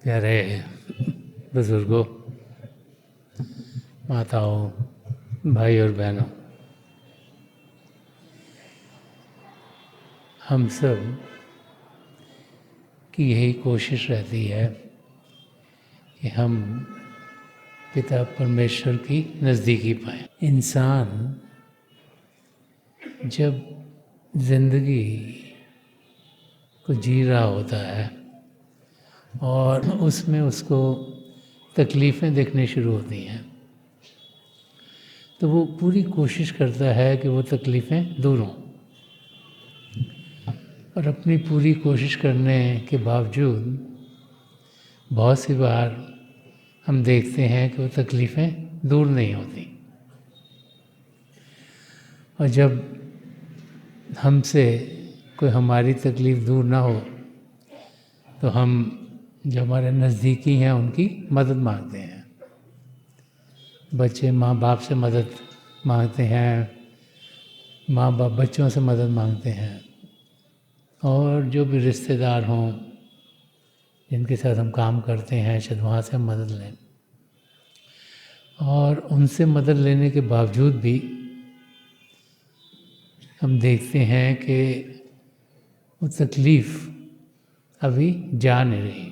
प्यारे बुजुर्गों, माताओं, भाई और बहनों, हम सब की यही कोशिश रहती है कि हम पिता परमेश्वर की नज़दीकी पाएं। इंसान जब ज़िंदगी को जी रहा होता है और उसमें उसको तकलीफ़ें दिखनी शुरू होती हैं, तो वो पूरी कोशिश करता है कि वो तकलीफ़ें दूर हों, और अपनी पूरी कोशिश करने के बावजूद बहुत सी बार हम देखते हैं कि वो तकलीफ़ें दूर नहीं होती। और जब हमसे कोई हमारी तकलीफ़ दूर ना हो तो हम जो हमारे नज़दीकी हैं उनकी मदद मांगते हैं। बच्चे माँ बाप से मदद मांगते हैं, माँ बाप बच्चों से मदद मांगते हैं, और जो भी रिश्तेदार हों जिनके साथ हम काम करते हैं शायद वहाँ से हम मदद लें। और उनसे मदद लेने के बावजूद भी हम देखते हैं कि वो तकलीफ़ अभी जा नहीं रही।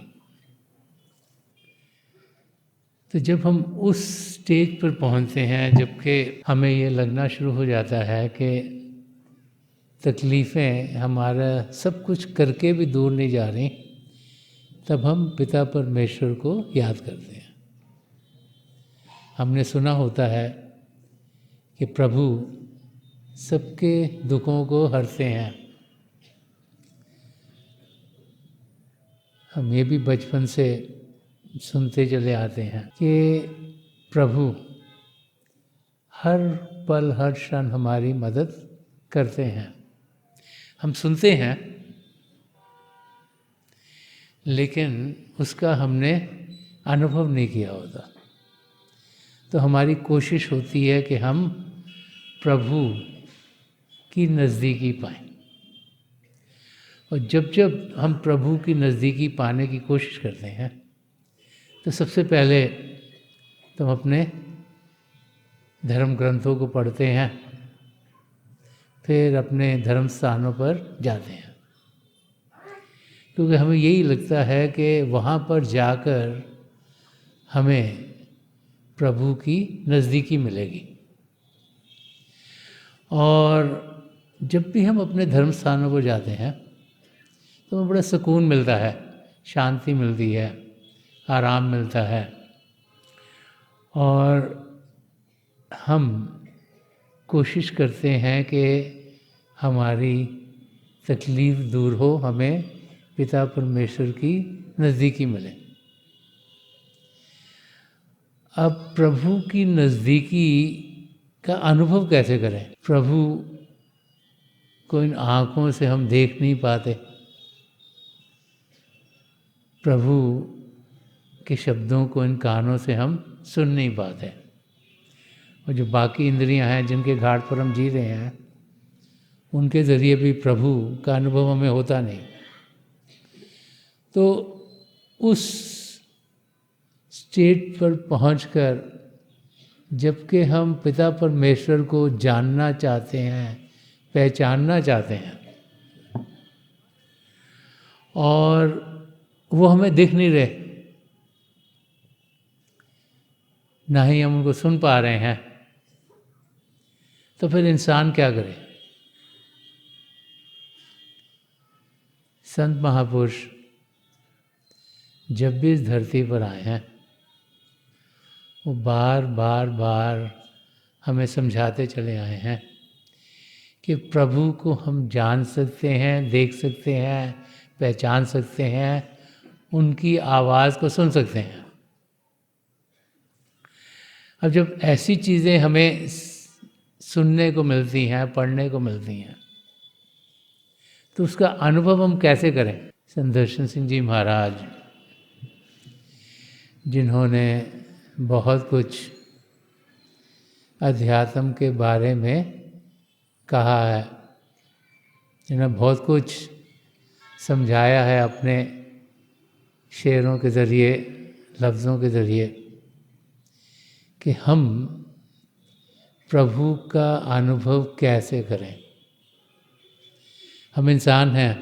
तो जब हम उस स्टेज पर पहुंचते हैं जबकि हमें ये लगना शुरू हो जाता है कि तकलीफ़ें हमारा सब कुछ करके भी दूर नहीं जा रही, तब हम पिता परमेश्वर को याद करते हैं। हमने सुना होता है कि प्रभु सबके दुखों को हरते हैं। हम ये भी बचपन से सुनते चले आते हैं कि प्रभु हर पल हर क्षण हमारी मदद करते हैं। हम सुनते हैं लेकिन उसका हमने अनुभव नहीं किया होता। तो हमारी कोशिश होती है कि हम प्रभु की नज़दीकी पाएं। और जब जब हम प्रभु की नज़दीकी पाने की कोशिश करते हैं तो सबसे पहले तो हम अपने धर्म ग्रंथों को पढ़ते हैं, फिर अपने धर्म स्थानों पर जाते हैं, क्योंकि हमें यही लगता है कि वहाँ पर जाकर हमें प्रभु की नज़दीकी मिलेगी। और जब भी हम अपने धर्म स्थानों पर जाते हैं तो हमें बड़ा सुकून मिलता है, शांति मिलती है, आराम मिलता है, और हम कोशिश करते हैं कि हमारी तकलीफ़ दूर हो, हमें पिता परमेश्वर की नज़दीकी मिले। अब प्रभु की नज़दीकी का अनुभव कैसे करें? प्रभु को इन आँखों से हम देख नहीं पाते, प्रभु के शब्दों को इन कानों से हम सुन नहीं पाते, और जो बाकी इंद्रियां हैं जिनके घाट पर हम जी रहे हैं उनके ज़रिए भी प्रभु का अनुभव हमें होता नहीं। तो उस स्टेट पर पहुंचकर जबकि हम पिता परमेश्वर को जानना चाहते हैं, पहचानना चाहते हैं, और वो हमें दिख नहीं रहे, ना ही हम उनको सुन पा रहे हैं, तो फिर इंसान क्या करे? संत महापुरुष जब भी इस धरती पर आए हैं वो बार बार हमें समझाते चले आए हैं कि प्रभु को हम जान सकते हैं, देख सकते हैं, पहचान सकते हैं, उनकी आवाज़ को सुन सकते हैं। अब जब ऐसी चीज़ें हमें सुनने को मिलती हैं, पढ़ने को मिलती हैं, तो उसका अनुभव हम कैसे करें? संत दर्शन सिंह जी महाराज, जिन्होंने बहुत कुछ अध्यात्म के बारे में कहा है, जिन्होंने बहुत कुछ समझाया है अपने शेरों के ज़रिए, लफ्ज़ों के ज़रिए कि हम प्रभु का अनुभव कैसे करें। हम इंसान हैं,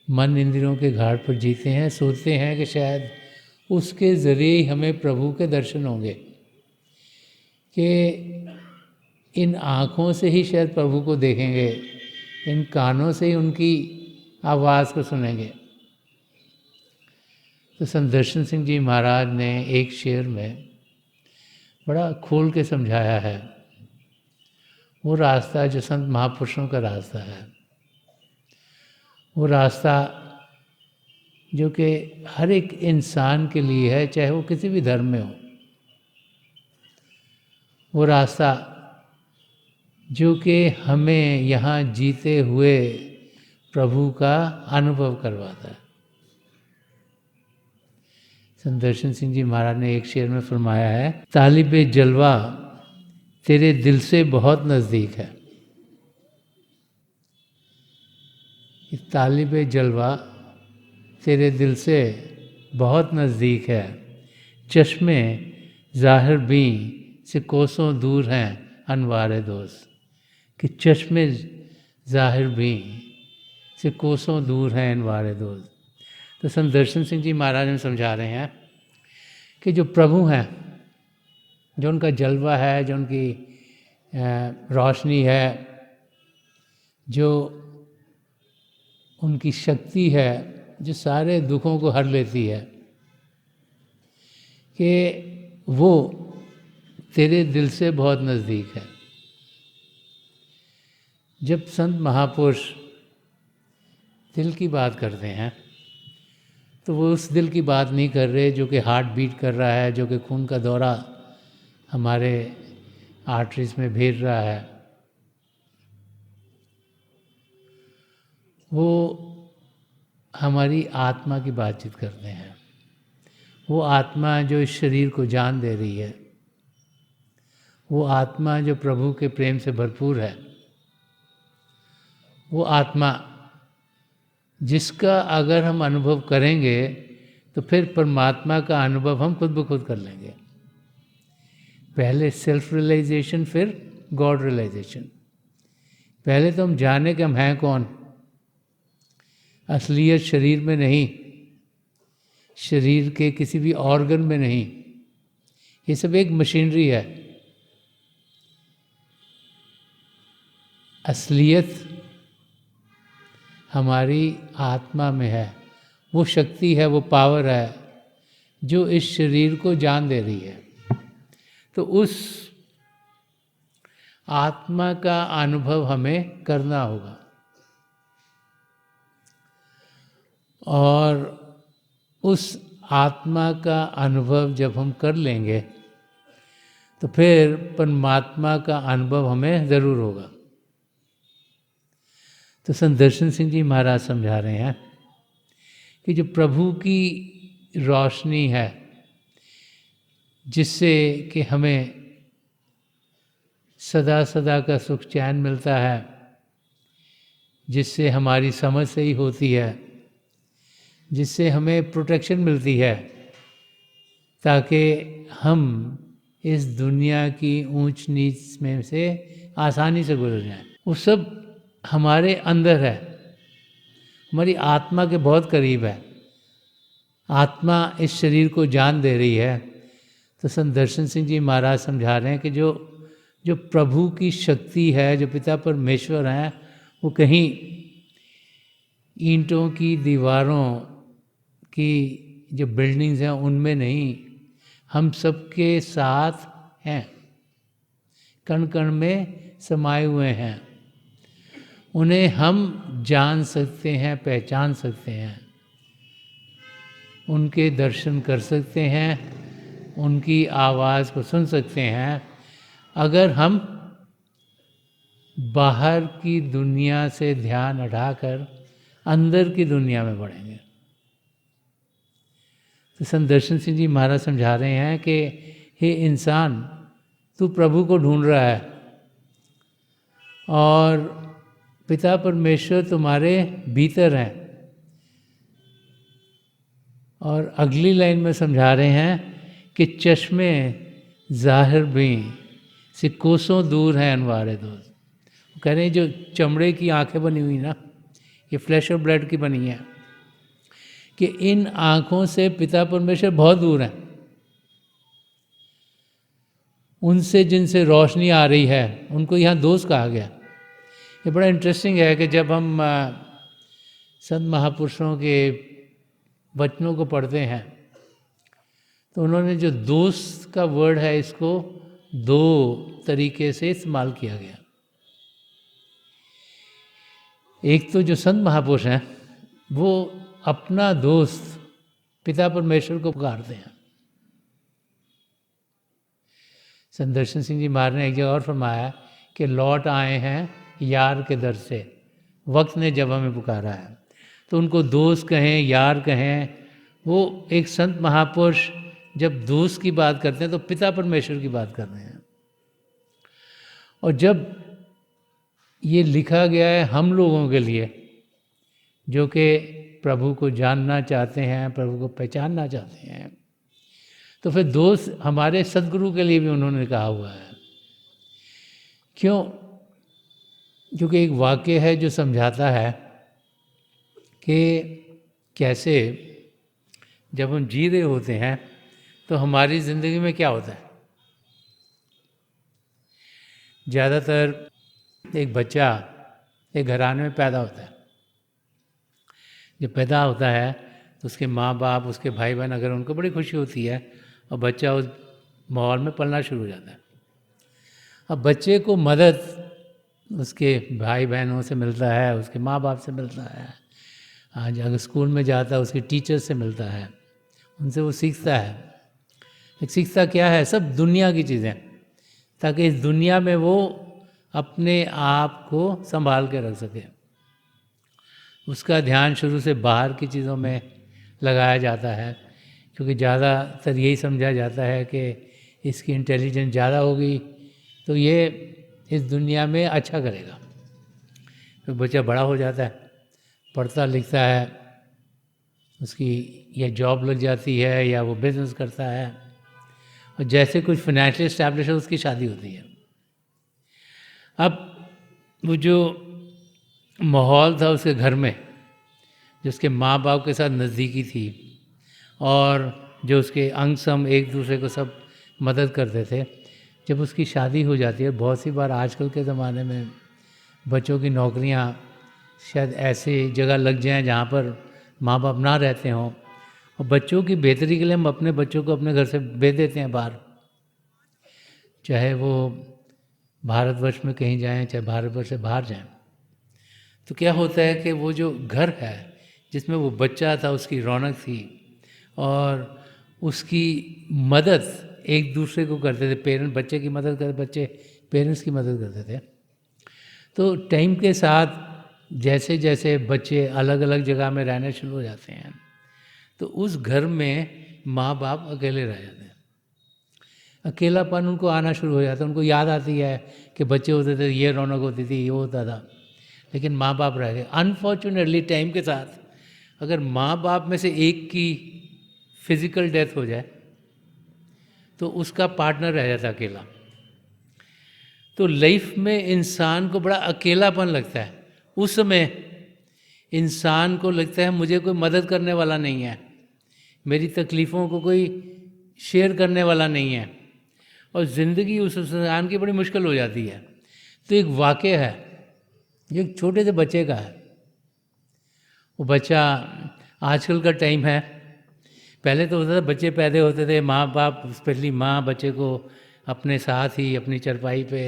मन इंद्रियों के घाट पर जीते हैं, सोचते हैं कि शायद उसके ज़रिए ही हमें प्रभु के दर्शन होंगे, कि इन आँखों से ही शायद प्रभु को देखेंगे, इन कानों से ही उनकी आवाज़ को सुनेंगे। तो संत दर्शन सिंह जी महाराज ने एक शेर में बड़ा खोल के समझाया है। वो रास्ता जो संत महापुरुषों का रास्ता है, वो रास्ता जो कि हर एक इंसान के लिए है, चाहे वो किसी भी धर्म में हो। वो रास्ता जो कि हमें यहाँ जीते हुए प्रभु का अनुभव करवाता है। संत दर्शन सिंह जी महाराज ने एक शेर में फरमाया है, तालिबे जलवा तेरे दिल से बहुत नज़दीक है। तालिबे जलवा तेरे दिल से बहुत नज़दीक है, चश्मे ज़ाहिर भी से कोसों दूर हैं अनवारे दोस्त। कि चश्मे ज़ाहिर भी से कोसों दूर हैं अनवारे दोस्त। तो संत दर्शन सिंह जी महाराज में समझा रहे हैं कि जो प्रभु हैं, जो उनका जलवा है, जो उनकी रोशनी है, जो उनकी शक्ति है, जो सारे दुखों को हर लेती है, कि वो तेरे दिल से बहुत नज़दीक है। जब संत महापुरुष दिल की बात करते हैं तो वो उस दिल की बात नहीं कर रहे जो कि हार्ट बीट कर रहा है, जो कि खून का दौरा हमारे आर्टरीज में भेज रहा है। वो हमारी आत्मा की बातचीत करते हैं। वो आत्मा जो इस शरीर को जान दे रही है, वो आत्मा जो प्रभु के प्रेम से भरपूर है, वो आत्मा जिसका अगर हम अनुभव करेंगे तो फिर परमात्मा का अनुभव हम खुद ब खुद कर लेंगे। पहले सेल्फ रियलाइजेशन, फिर गॉड रियलाइजेशन। पहले तो हम जाने कि हम हैं कौन। असलियत शरीर में नहीं, शरीर के किसी भी ऑर्गन में नहीं, ये सब एक मशीनरी है। असलियत हमारी आत्मा में है। वो शक्ति है, वो पावर है जो इस शरीर को जान दे रही है। तो उस आत्मा का अनुभव हमें करना होगा, और उस आत्मा का अनुभव जब हम कर लेंगे तो फिर परमात्मा का अनुभव हमें ज़रूर होगा। तो संत दर्शन सिंह जी महाराज समझा रहे हैं कि जो प्रभु की रोशनी है, जिससे कि हमें सदा सदा का सुख चैन मिलता है, जिससे हमारी समझ सही होती है, जिससे हमें प्रोटेक्शन मिलती है, ताकि हम इस दुनिया की ऊंच नीच में से आसानी से गुजर जाएं। वो सब हमारे अंदर है, हमारी आत्मा के बहुत करीब है। आत्मा इस शरीर को जान दे रही है। तो संत दर्शन सिंह जी महाराज समझा रहे हैं कि जो प्रभु की शक्ति है, जो पिता परमेश्वर हैं, वो कहीं ईंटों की दीवारों की जो बिल्डिंग्स हैं उनमें नहीं, हम सबके साथ हैं, कण कण में समाये हुए हैं। उन्हें हम जान सकते हैं, पहचान सकते हैं, उनके दर्शन कर सकते हैं, उनकी आवाज़ को सुन सकते हैं, अगर हम बाहर की दुनिया से ध्यान हटाकर अंदर की दुनिया में बढ़ेंगे। तो संत दर्शन सिंह जी महाराज समझा रहे हैं कि हे इंसान, तू प्रभु को ढूंढ रहा है और पिता परमेश्वर तुम्हारे भीतर हैं। और अगली लाइन में समझा रहे हैं कि चश्मे ज़ाहिर भी से कोसों दूर हैं अनवारे दोस्त। कह रहे हैं जो चमड़े की आंखें बनी हुई ना, ये फ्लैश और ब्लड की बनी है, कि इन आँखों से पिता परमेश्वर बहुत दूर हैं। उनसे जिनसे रोशनी आ रही है उनको यहाँ दोस्त कहा गया। ये बड़ा इंटरेस्टिंग है कि जब हम संत महापुरुषों के वचनों को पढ़ते हैं तो उन्होंने जो दोस्त का वर्ड है इसको दो तरीके से इस्तेमाल किया गया। एक तो जो संत महापुरुष हैं वो अपना दोस्त पिता परमेश्वर को पुकारते हैं। संत दर्शन सिंह जी महाराज ने एक जगह और फरमाया कि लौट आए हैं यार के दर से, वक्त ने जब हमें पुकारा है। तो उनको दोस्त कहें, यार कहें, वो एक संत महापुरुष जब दोस्त की बात करते हैं तो पिता परमेश्वर की बात कर रहे हैं। और जब ये लिखा गया है हम लोगों के लिए जो कि प्रभु को जानना चाहते हैं, प्रभु को पहचानना चाहते हैं, तो फिर दोस्त हमारे सदगुरु के लिए भी उन्होंने कहा हुआ है। क्यों? क्योंकि एक वाक्य है जो समझाता है कि कैसे जब हम जी रहे होते हैं तो हमारी ज़िंदगी में क्या होता है। ज़्यादातर एक बच्चा एक घराने में पैदा होता है। जब पैदा होता है तो उसके माँ बाप, उसके भाई बहन, अगर उनको बड़ी खुशी होती है और बच्चा उस माहौल में पलना शुरू हो जाता है। अब बच्चे को मदद उसके भाई बहनों से मिलता है, उसके माँ बाप से मिलता है, आज अगर स्कूल में जाता है उसके टीचर से मिलता है, उनसे वो सीखता है। सीखता क्या है? सब दुनिया की चीज़ें, ताकि इस दुनिया में वो अपने आप को संभाल के रख सके। उसका ध्यान शुरू से बाहर की चीज़ों में लगाया जाता है, क्योंकि ज़्यादातर यही समझा जाता है कि इसकी इंटेलिजेंस ज़्यादा होगी तो ये इस दुनिया में अच्छा करेगा। तो बच्चा बड़ा हो जाता है, पढ़ता लिखता है, उसकी या जॉब लग जाती है या वो बिज़नेस करता है, और जैसे कुछ फाइनेंशियल इस्टेब्लिश है उसकी शादी होती है। अब वो जो माहौल था उसके घर में, जो उसके माँ बाप के साथ नज़दीकी थी और जो उसके अंग संग एक दूसरे को सब मदद करते थे, जब उसकी शादी हो जाती है, बहुत सी बार आजकल के ज़माने में बच्चों की नौकरियां शायद ऐसे जगह लग जाएं जहाँ पर माँ बाप ना रहते हों, और बच्चों की बेहतरी के लिए हम अपने बच्चों को अपने घर से भेज देते हैं बाहर, चाहे वो भारतवर्ष में कहीं जाएं, चाहे भारतवर्ष से बाहर जाएं। तो क्या होता है कि वो जो घर है जिसमें वो बच्चा था, उसकी रौनक थी और उसकी मदद एक दूसरे को करते थे। पेरेंट्स बच्चे की मदद करते, बच्चे पेरेंट्स की मदद करते थे। तो टाइम के साथ जैसे जैसे बच्चे अलग अलग जगह में रहने शुरू हो जाते हैं तो उस घर में माँ बाप अकेले रह जाते हैं। अकेलापन उनको आना शुरू हो जाता है। उनको याद आती है कि बच्चे होते थे, ये रौनक होती थी, ये होता था, लेकिन माँ बाप रह गए। अनफॉर्चुनेटली टाइम के साथ अगर माँ बाप में से एक की फिजिकल डेथ हो जाए तो उसका पार्टनर रह जाता अकेला। तो लाइफ में इंसान को बड़ा अकेलापन लगता है। उस समय इंसान को लगता है मुझे कोई मदद करने वाला नहीं है, मेरी तकलीफ़ों को कोई शेयर करने वाला नहीं है, और ज़िंदगी उस इंसान की बड़ी मुश्किल हो जाती है। तो एक वाक़या है, ये एक छोटे से बच्चे का है। वो बच्चा, आजकल का टाइम है, पहले तो होता था बच्चे पैदा होते थे, माँ बाप स्पेशली माँ बच्चे को अपने साथ ही अपनी चारपाई पे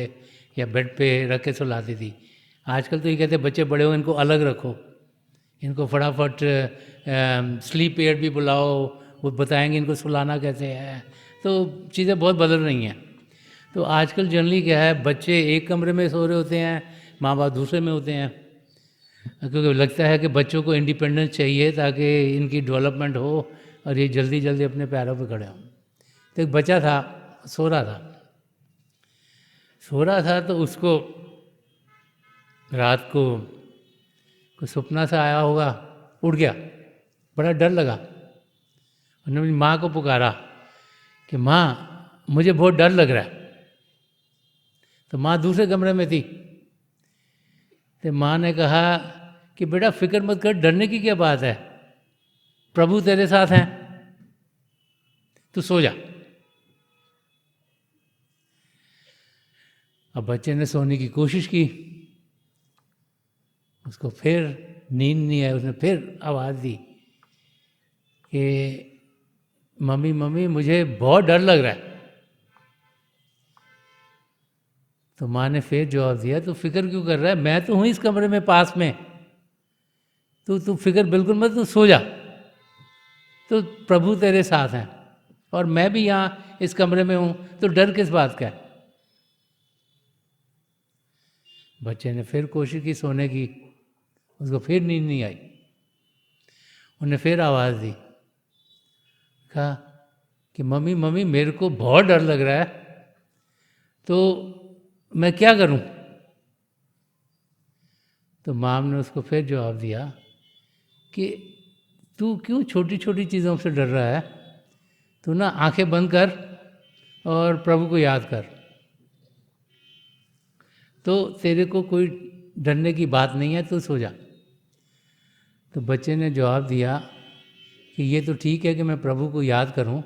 या बेड पे रख के सुलाती थी। आजकल तो ये कहते हैं बच्चे बड़े हो इनको अलग रखो, इनको फटाफट स्लीप एड भी बुलाओ, वो बताएंगे इनको सुलाना कैसे है। तो चीज़ें बहुत बदल रही हैं। तो आजकल जनरली क्या है, बच्चे एक कमरे में सो रहे होते हैं, माँ बाप दूसरे में होते हैं, क्योंकि लगता है कि बच्चों को इंडिपेंडेंस चाहिए ताकि इनकी डेवलपमेंट हो और ये जल्दी जल्दी अपने पैरों पे खड़े हों। तो एक बच्चा था, सो रहा था तो उसको रात को कोई सपना सा आया होगा, उठ गया, बड़ा डर लगा। उन्होंने अपनी माँ को पुकारा कि माँ मुझे बहुत डर लग रहा है। तो माँ दूसरे कमरे में थी। तो माँ ने कहा कि बेटा फिक्र मत कर, डरने की क्या बात है, प्रभु तेरे साथ हैं, तू सो जा। अब बच्चे ने सोने की कोशिश की, उसको फिर नींद नहीं आई। उसने फिर आवाज़ दी कि मम्मी मम्मी मुझे बहुत डर लग रहा है। तो माँ ने फिर जवाब दिया, तू फिक्र क्यों कर रहा है, मैं तो हूँ इस कमरे में पास में, तू फिक्र बिल्कुल मत, तू सो जा, तो प्रभु तेरे साथ हैं और मैं भी यहाँ इस कमरे में हूँ, तो डर किस बात का है। बच्चे ने फिर कोशिश की सोने की, उसको फिर नींद नहीं आई। उन्हें फिर आवाज़ दी, कहा कि मम्मी मम्मी मेरे को बहुत डर लग रहा है, तो मैं क्या करूं। तो माम ने उसको फिर जवाब दिया कि तू क्यों छोटी छोटी चीज़ों से डर रहा है, तू ना आंखें बंद कर और प्रभु को याद कर, तो तेरे को कोई डरने की बात नहीं है, तू सो जा। तो बच्चे ने जवाब दिया कि ये तो ठीक है कि मैं प्रभु को याद करूं,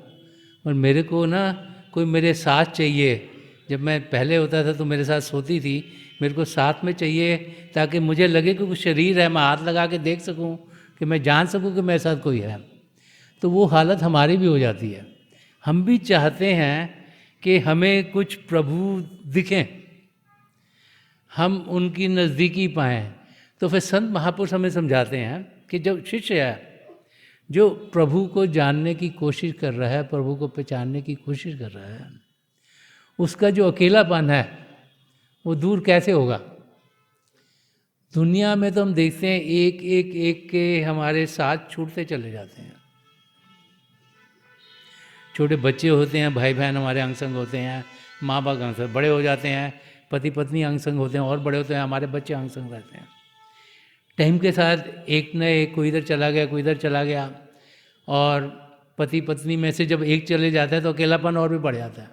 और मेरे को ना कोई मेरे साथ चाहिए। जब मैं पहले होता था तो मेरे साथ सोती थी, मेरे को साथ में चाहिए ताकि मुझे लगे कि कुछ शरीर है, मैं हाथ लगा के देख सकूं, कि मैं जान सकूं कि मेरे साथ कोई है। तो वो हालत हमारी भी हो जाती है। हम भी चाहते हैं कि हमें कुछ प्रभु दिखें, हम उनकी नज़दीकी पाएँ। तो फिर संत महापुरुष हमें समझाते हैं कि जब शिष्य है जो प्रभु को जानने की कोशिश कर रहा है, प्रभु को पहचानने की कोशिश कर रहा है, उसका जो अकेलापन है वो दूर कैसे होगा। दुनिया में तो हम देखते हैं एक एक एक के हमारे साथ छूटते चले जाते हैं। छोटे बच्चे होते हैं, भाई बहन हमारे अंग संग होते हैं, माँ बाप अंग संग, बड़े हो जाते हैं, पति पत्नी अंग संग होते हैं, और बड़े होते हैं हमारे बच्चे अंग संग रहते हैं। टाइम के साथ एक न एक कोई इधर चला गया, कोई इधर चला गया, और पति पत्नी में से जब एक चले जाता है तो अकेलापन और भी बढ़ जाता है।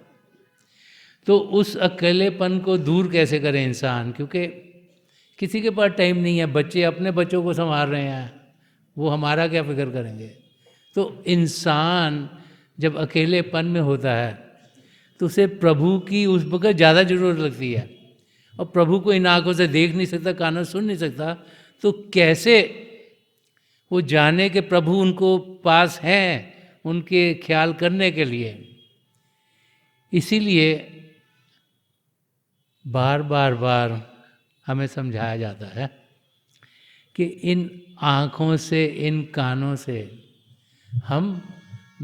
तो उस अकेलेपन को दूर कैसे करें इंसान, क्योंकि किसी के पास टाइम नहीं है, बच्चे अपने बच्चों को संभाल रहे हैं, वो हमारा क्या फिक्र करेंगे। तो इंसान जब अकेलेपन में होता है तो उसे प्रभु की उस वक्त ज़्यादा ज़रूरत लगती है, और प्रभु को इन आँखों से देख नहीं सकता, कानों सुन नहीं सकता, तो कैसे वो जाने कि प्रभु उनको पास हैं उनके ख्याल करने के लिए। इसीलिए बार बार बार हमें समझाया जाता है कि इन आँखों से, इन कानों से हम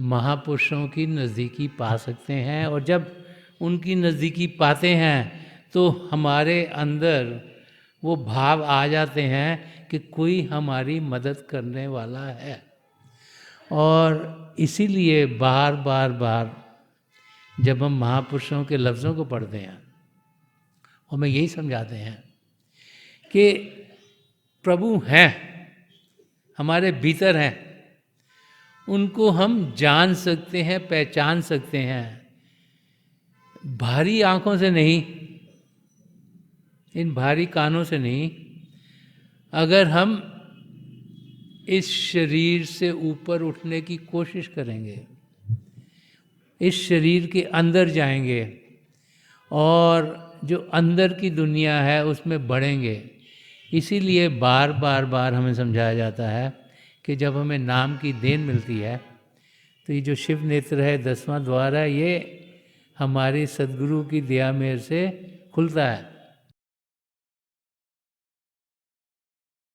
महापुरुषों की नज़दीकी पा सकते हैं, और जब उनकी नज़दीकी पाते हैं तो हमारे अंदर वो भाव आ जाते हैं कि कोई हमारी मदद करने वाला है। और इसीलिए बार बार बार जब हम महापुरुषों के लफ्ज़ों को पढ़ते हैं, हमें यही समझाते हैं कि प्रभु हैं, हमारे भीतर हैं, उनको हम जान सकते हैं, पहचान सकते हैं, भारी आँखों से नहीं, इन भारी कानों से नहीं। अगर हम इस शरीर से ऊपर उठने की कोशिश करेंगे, इस शरीर के अंदर जाएंगे और जो अंदर की दुनिया है उसमें बढ़ेंगे। इसीलिए बार बार बार हमें समझाया जाता है कि जब हमें नाम की देन मिलती है तो ये जो शिव नेत्र है, 10वां द्वार है, ये हमारी सदगुरु की दया मेहर से खुलता है।